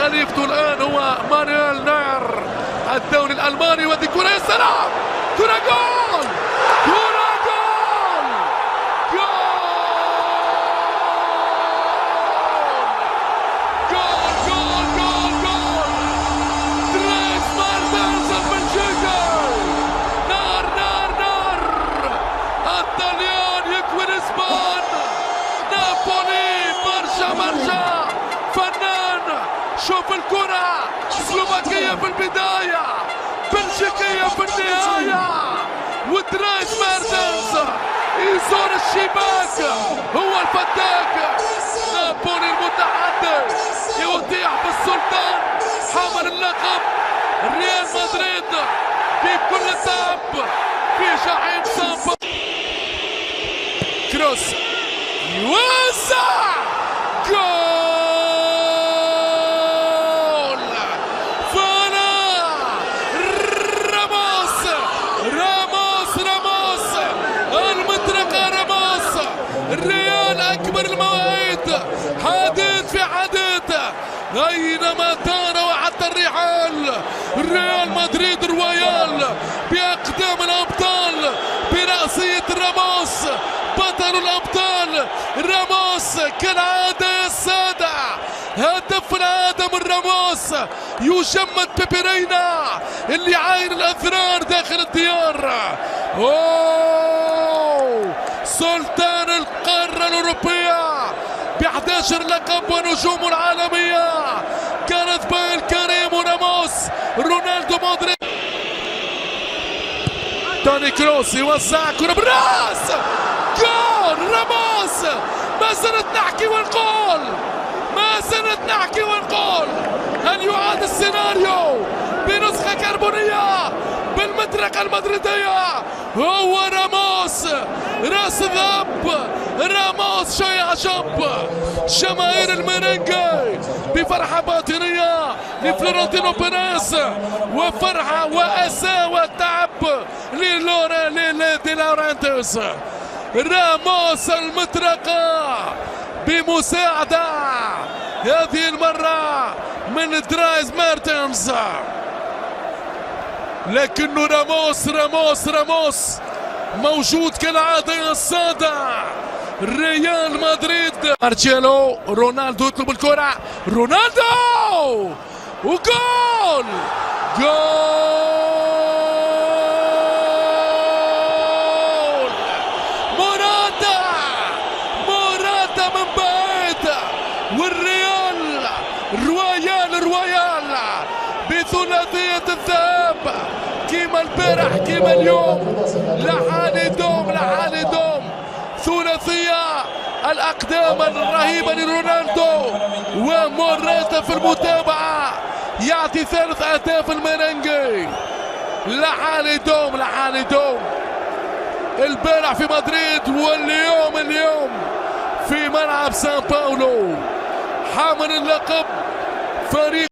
خليفته الآن هو مانويل نوير الدولي الألماني. ودي كرة يا سلام، كرة جول، كرة جول، جول جول جول جول جول. دريس مارتنز البلجيكي، نار نار نار. الطليان يكوي اسبان، نابولي برشا فنان. شوف الكرة، سلوفاكية في البداية، بلجيكية في النهاية، ودريس مارتنز يزور الشباك، هو الفتاك. نابولي المتحدث يطيح بالسلطان، حامل اللقب ريال مدريد بكل تعب في جحيم سامبا. كروس يوزع، جول. الريال أكبر المواعيد، حديث في حديث أينما كان وحتى الرحال. ريال مدريد رويال بأقدام الأبطال برأسية راموس، بطل الأبطال راموس كالعادة يا السادة. هدف العادة من راموس، يجمد بيبرينا اللي عاين الأثرار داخل الديار. أوه، سلطان القارة الأوروبية ب11 لقب ونجوم العالمية، كانت بين كريم وراموس، رونالدو مودريتش. توني كروس يوزع كرة بالراس، جول راموس. ما زلت نحكي ونقول، ما زلت نحكي ونقول، هل يعاد السيناريو بنسخة كربونية بالمطرقة المدريدية؟ هو راموس راس ذهب، راموس شو يعجب جماهير الميرينجي بفرحة باطنية لفلورنتينو بيريز، وفرحة وأسى وتعب دي لورنتيس. راموس المطرقة بمساعدة هذه المرة من دريس مارتنز، لكنه راموس موجود كالعادة يا السادة. ريال مدريد، مارتشيلو، رونالدو يطلب الكرة، رونالدو وجول، جول. موراتا من بعيد، والريال رويال بثلاثية الذهاب، كيما البارح كيما اليوم، لحالي دوم ثلاثية الأقدام الرهيبة لرونالدو وموراتا في المتابعة، يعطي ثالث أهداف الميرينجي. لحالي دوم البارح في مدريد، واليوم في ملعب سان باولو، حامل اللقب فريق